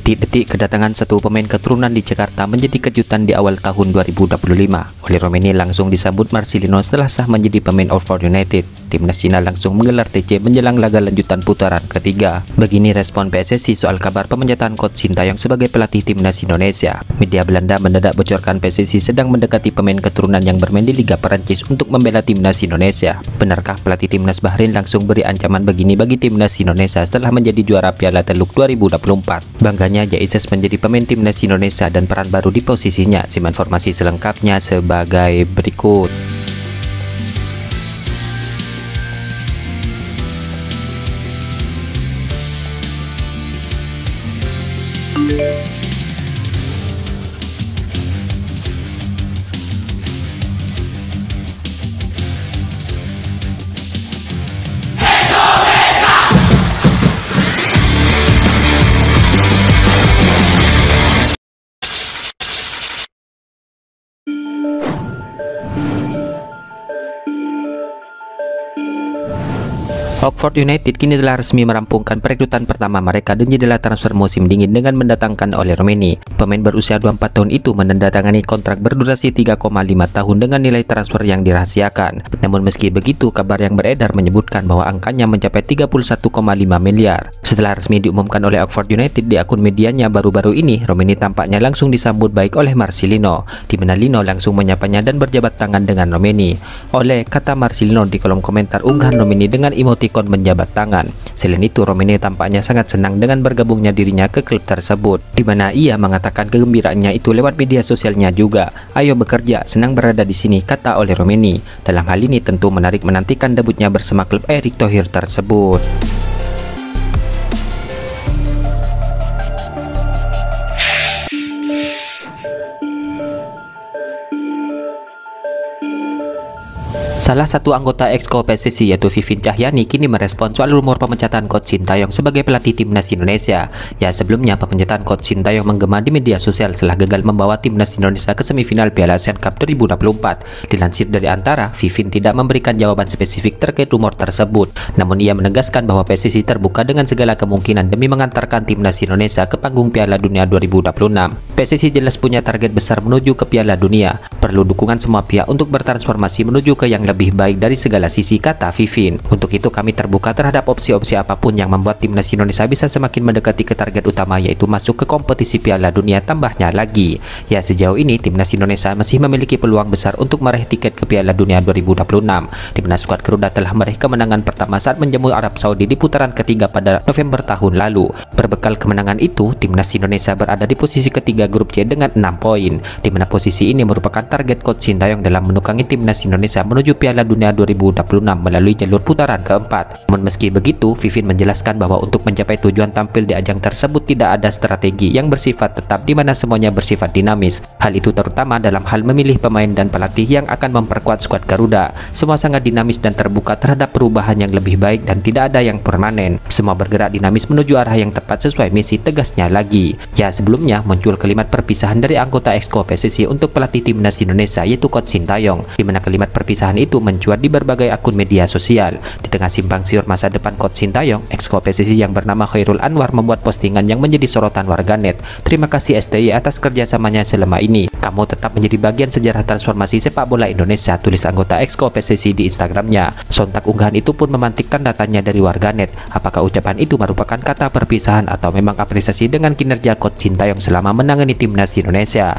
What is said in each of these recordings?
Detik-detik kedatangan satu pemain keturunan di Jakarta menjadi kejutan di awal tahun 2025. Oleh Romeni langsung disambut Marcelino setelah sah menjadi pemain Oxford United. Timnas Cina langsung menggelar TC menjelang laga lanjutan putaran ketiga. Begini respon PSSI soal kabar pemencatan coach Sintayong sebagai pelatih Timnas Indonesia. Media Belanda mendadak bocorkan PSSI sedang mendekati pemain keturunan yang bermain di Liga Perancis untuk membela Timnas Indonesia. Benarkah pelatih Timnas Bahrain langsung beri ancaman begini bagi Timnas Indonesia setelah menjadi juara Piala Teluk 2024? Bangganya Jaises menjadi pemain Timnas Indonesia dan peran baru di posisinya. Simak informasi selengkapnya sebagai berikut. Oxford United kini telah resmi merampungkan perekrutan pertama mereka dan jendela transfer musim dingin dengan mendatangkan oleh Romeni. Pemain berusia 24 tahun itu menandatangani kontrak berdurasi 3,5 tahun dengan nilai transfer yang dirahasiakan. Namun meski begitu, kabar yang beredar menyebutkan bahwa angkanya mencapai 31,5 miliar. Setelah resmi diumumkan oleh Oxford United di akun medianya baru-baru ini, Romeni tampaknya langsung disambut baik oleh Marcelino, di mana Lino langsung menyapanya dan berjabat tangan dengan Romeni. Oleh kata Marcelino di kolom komentar unggahan Romeni dengan emoticon menjabat tangan. Selain itu, Romeni tampaknya sangat senang dengan bergabungnya dirinya ke klub tersebut, di mana ia mengatakan kegembiraannya itu lewat media sosialnya juga. "Ayo bekerja, senang berada di sini," kata oleh Romeni. Dalam hal ini tentu menarik menantikan debutnya bersama klub Erick Thohir tersebut. Salah satu anggota Exco PSSI yaitu Vivin Cahyani kini merespon soal rumor pemecatan coach Sintayong sebagai pelatih Timnas Indonesia. Ya, sebelumnya pemecatan coach Sintayong menggema di media sosial setelah gagal membawa Timnas Indonesia ke semifinal Piala ASEAN Cup 2024. Dilansir dari Antara, Vivin tidak memberikan jawaban spesifik terkait rumor tersebut. Namun ia menegaskan bahwa PSSI terbuka dengan segala kemungkinan demi mengantarkan Timnas Indonesia ke panggung Piala Dunia 2026. PSSI jelas punya target besar menuju ke Piala Dunia. Perlu dukungan semua pihak untuk bertransformasi menuju ke yang lebih baik dari segala sisi, kata Vivin. Untuk itu kami terbuka terhadap opsi-opsi apapun yang membuat Timnas Indonesia bisa semakin mendekati ke target utama, yaitu masuk ke kompetisi Piala Dunia, tambahnya lagi. Ya, sejauh ini Timnas Indonesia masih memiliki peluang besar untuk meraih tiket ke Piala Dunia 2026, di mana skuad Garuda telah meraih kemenangan pertama saat menjamu Arab Saudi di putaran ketiga pada November tahun lalu. Berbekal kemenangan itu, Timnas Indonesia berada di posisi ketiga grup C dengan 6 poin, di mana posisi ini merupakan target coach Sintayong dalam menukangi Timnas Indonesia menuju Piala Dunia 2026 melalui jalur putaran keempat. Namun meski begitu, Vivin menjelaskan bahwa untuk mencapai tujuan tampil di ajang tersebut tidak ada strategi yang bersifat tetap, di mana semuanya bersifat dinamis. Hal itu terutama dalam hal memilih pemain dan pelatih yang akan memperkuat skuad Garuda. Semua sangat dinamis dan terbuka terhadap perubahan yang lebih baik dan tidak ada yang permanen. Semua bergerak dinamis menuju arah yang tepat sesuai misi, tegasnya lagi. Ya, sebelumnya muncul kalimat perpisahan dari anggota Exco PSSI untuk pelatih Timnas Indonesia yaitu coach Sintayong, di mana kalimat perpisahan itu mencuat di berbagai akun media sosial. Di tengah simpang siur masa depan coach Sintayong, Exco PSSI yang bernama Khairul Anwar membuat postingan yang menjadi sorotan warganet. "Terima kasih STY atas kerjasamanya selama ini. Kamu tetap menjadi bagian sejarah transformasi sepak bola Indonesia," tulis anggota Exco PSSI di Instagramnya. Sontak unggahan itu pun memantik tanda tanya dari warganet. Apakah ucapan itu merupakan kata perpisahan atau memang apresiasi dengan kinerja coach Sintayong selama menangani Timnas Indonesia?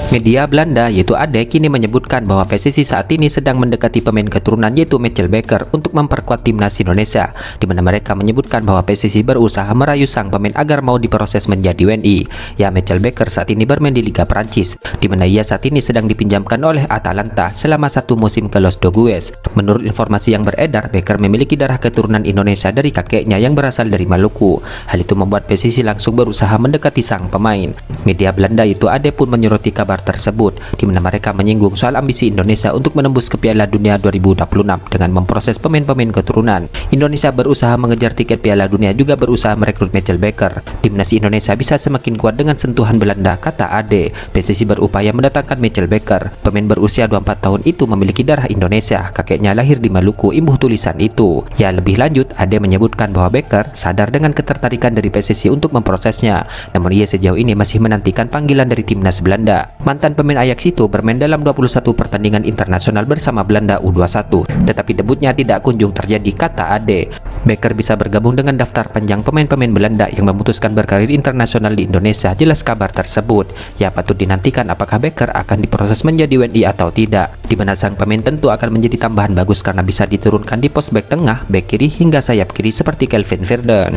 Media Belanda yaitu AD kini menyebutkan bahwa PSSI saat ini sedang mendekati pemain keturunan yaitu Mitchell Baker untuk memperkuat Timnas Indonesia, di mana mereka menyebutkan bahwa PSSI berusaha merayu sang pemain agar mau diproses menjadi WNI. Ya, Mitchell Baker saat ini bermain di Liga Prancis, di mana ia saat ini sedang dipinjamkan oleh Atalanta selama 1 musim ke Los Dogues. Menurut informasi yang beredar, Baker memiliki darah keturunan Indonesia dari kakeknya yang berasal dari Maluku. Hal itu membuat PSSI langsung berusaha mendekati sang pemain. Media Belanda yaitu AD pun menyoroti kabar tersebut, di mana mereka menyinggung soal ambisi Indonesia untuk menembus ke Piala Dunia 2026 dengan memproses pemain-pemain keturunan. Indonesia berusaha mengejar tiket Piala Dunia, juga berusaha merekrut Mitchell Baker. Timnas Indonesia bisa semakin kuat dengan sentuhan Belanda, kata Ade. PSSI berupaya mendatangkan Mitchell Baker. Pemain berusia 24 tahun itu memiliki darah Indonesia. Kakeknya lahir di Maluku, imbuh tulisan itu. Ya, lebih lanjut, Ade menyebutkan bahwa Baker sadar dengan ketertarikan dari PSSI untuk memprosesnya. Namun ia sejauh ini masih menantikan panggilan dari timnas Belanda. Mantan pemain Ajax itu bermain dalam 21 pertandingan internasional bersama Belanda U21, tetapi debutnya tidak kunjung terjadi, kata Ade. Baker bisa bergabung dengan daftar panjang pemain-pemain Belanda yang memutuskan berkarir internasional di Indonesia, jelas kabar tersebut. Ya, patut dinantikan apakah Baker akan diproses menjadi WNI atau tidak, di mana sang pemain tentu akan menjadi tambahan bagus karena bisa diturunkan di pos bek tengah, bek kiri hingga sayap kiri seperti Kelvin Verdon.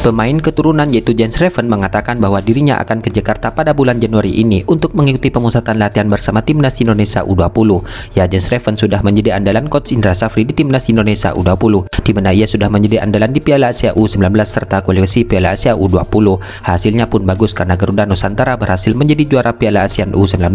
Pemain keturunan yaitu Jens Reven mengatakan bahwa dirinya akan ke Jakarta pada bulan Januari ini untuk mengikuti pemusatan latihan bersama timnas Indonesia U20. Ya, Jens Reven sudah menjadi andalan coach Indra Safri di timnas Indonesia U20, di mana ia sudah menjadi andalan di Piala Asia U19 serta kualifikasi Piala Asia U20. Hasilnya pun bagus karena Garuda Nusantara berhasil menjadi juara Piala Asia U19.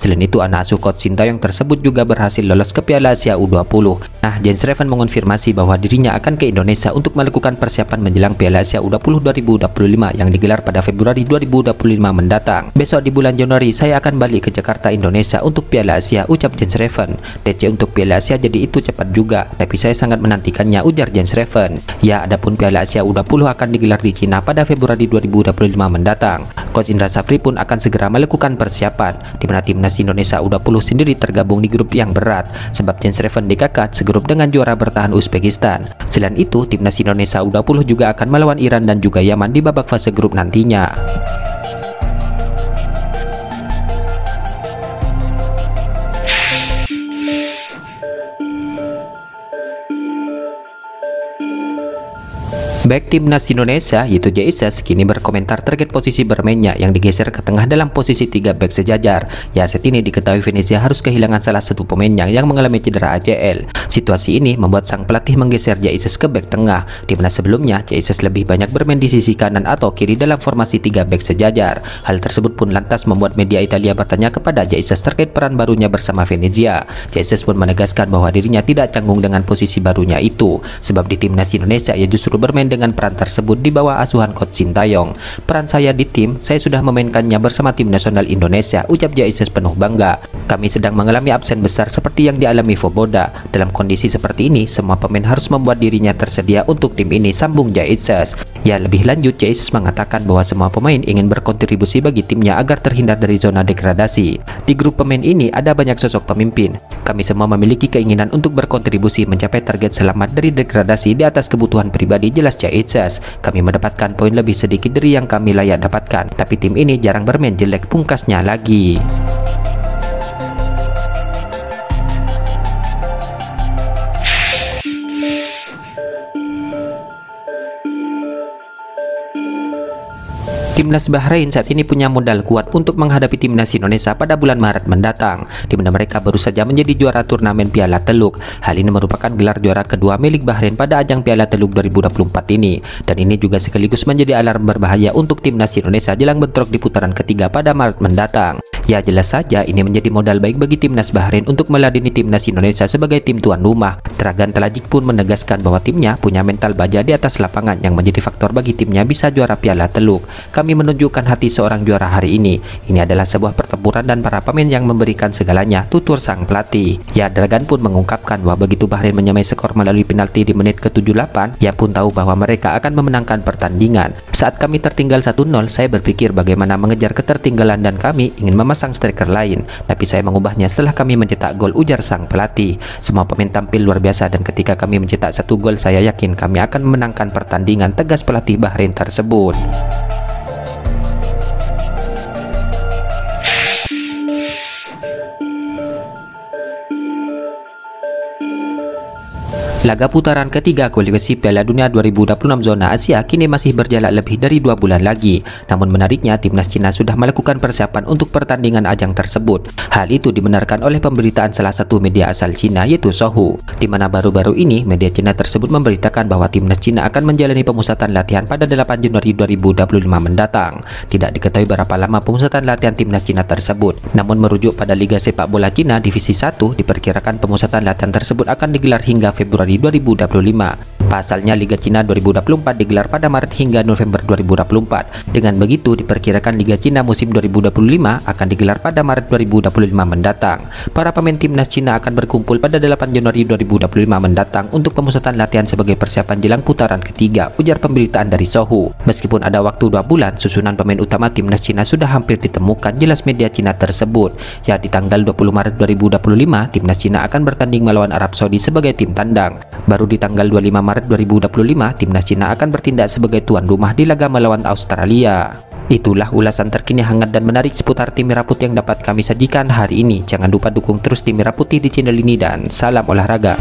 Selain itu, anak asuh coach Sintayong tersebut juga berhasil lolos ke Piala Asia U20. Nah, Jens Reven mengonfirmasi bahwa dirinya akan ke Indonesia untuk melakukan persiapan menjelang Piala Asia U20 2025 yang digelar pada Februari 2025 mendatang. Besok di bulan Januari saya akan balik ke Jakarta, Indonesia untuk Piala Asia, ucap Jens Reven. TC untuk Piala Asia jadi itu cepat juga, tapi saya sangat menantikannya, ujar Jens Reven. Ya, adapun Piala Asia U20 akan digelar di Cina pada Februari 2025 mendatang. Coach Indra Safri pun akan segera melakukan persiapan, di mana timnas Indonesia U20 sendiri tergabung di grup yang berat, sebab Jens Reven dikakat segrup dengan juara bertahan Uzbekistan. Selain itu, timnas Indonesia U20 juga akan melawan Iran dan juga Yaman di babak fase grup nantinya. Bek timnas Indonesia yaitu JISS kini berkomentar terkait posisi bermainnya yang digeser ke tengah dalam posisi 3 bek sejajar. Ya, saat ini diketahui Venezia harus kehilangan salah satu pemainnya yang mengalami cedera ACL. Situasi ini membuat sang pelatih menggeser JISS ke bek tengah, di mana sebelumnya JISS lebih banyak bermain di sisi kanan atau kiri dalam formasi 3 bek sejajar. Hal tersebut pun lantas membuat media Italia bertanya kepada JISS terkait peran barunya bersama Venezia. JISS pun menegaskan bahwa dirinya tidak canggung dengan posisi barunya itu, sebab di timnas Indonesia ia justru bermain dengan peran tersebut di bawah asuhan coach Sintayong. Peran saya di tim, saya sudah memainkannya bersama tim nasional Indonesia, ucap JISS penuh bangga. Kami sedang mengalami absen besar seperti yang dialami Voboda. Dalam kondisi seperti ini, semua pemain harus membuat dirinya tersedia untuk tim ini, sambung JISS. Ya, lebih lanjut, JISS mengatakan bahwa semua pemain ingin berkontribusi bagi timnya agar terhindar dari zona degradasi. Di grup pemain ini ada banyak sosok pemimpin. Kami semua memiliki keinginan untuk berkontribusi mencapai target selamat dari degradasi di atas kebutuhan pribadi, jelas JISS. Kami mendapatkan poin lebih sedikit dari yang kami layak dapatkan, tapi tim ini jarang bermain jelek, pungkasnya lagi. Timnas Bahrain saat ini punya modal kuat untuk menghadapi timnas Indonesia pada bulan Maret mendatang, di mana mereka baru saja menjadi juara turnamen Piala Teluk. Hal ini merupakan gelar juara kedua milik Bahrain pada ajang Piala Teluk 2024 ini, dan ini juga sekaligus menjadi alarm berbahaya untuk timnas Indonesia jelang bentrok di putaran ketiga pada Maret mendatang. Ya, jelas saja ini menjadi modal baik bagi timnas Bahrain untuk meladeni timnas Indonesia sebagai tim tuan rumah. Dragan Talajik pun menegaskan bahwa timnya punya mental baja di atas lapangan yang menjadi faktor bagi timnya bisa juara Piala Teluk. Kami menunjukkan hati seorang juara hari ini. Ini adalah sebuah pertempuran dan para pemain yang memberikan segalanya, tutur sang pelatih. Ya, Dragan pun mengungkapkan bahwa begitu Bahrain menyamai skor melalui penalti di menit ke-78, ia pun tahu bahwa mereka akan memenangkan pertandingan. Saat kami tertinggal 1-0, saya berpikir bagaimana mengejar ketertinggalan dan kami ingin memasang striker lain, tapi saya mengubahnya setelah kami mencetak gol, ujar sang pelatih. Semua pemain tampil luar biasa dan ketika kami mencetak 1 gol, saya yakin kami akan memenangkan pertandingan, tegas pelatih Bahrain tersebut. Laga putaran ketiga kualifikasi Piala Dunia 2026 zona Asia kini masih berjalan lebih dari 2 bulan lagi. Namun menariknya, timnas Cina sudah melakukan persiapan untuk pertandingan ajang tersebut. Hal itu dibenarkan oleh pemberitaan salah satu media asal Cina, yaitu Sohu, di mana baru-baru ini media Cina tersebut memberitakan bahwa timnas Cina akan menjalani pemusatan latihan pada 8 Januari 2025 mendatang. Tidak diketahui berapa lama pemusatan latihan timnas Cina tersebut. Namun merujuk pada Liga Sepak Bola Cina Divisi 1, diperkirakan pemusatan latihan tersebut akan digelar hingga Februari 2025. Pasalnya Liga Cina 2024 digelar pada Maret hingga November 2024. Dengan begitu diperkirakan Liga Cina musim 2025 akan digelar pada Maret 2025 mendatang. Para pemain timnas Cina akan berkumpul pada 8 Januari 2025 mendatang untuk pemusatan latihan sebagai persiapan jelang putaran ketiga, ujar pemberitaan dari Sohu. Meskipun ada waktu 2 bulan, susunan pemain utama timnas Cina sudah hampir ditemukan, jelas media Cina tersebut. Ya, di tanggal 20 Maret 2025 timnas Cina akan bertanding melawan Arab Saudi sebagai tim tandang. Baru di tanggal 25 Maret 2025 timnas Cina akan bertindak sebagai tuan rumah di laga melawan Australia. Itulah ulasan terkini hangat dan menarik seputar tim Merah Putih yang dapat kami sajikan hari ini. Jangan lupa dukung terus tim Merah Putih di channel ini dan salam olahraga.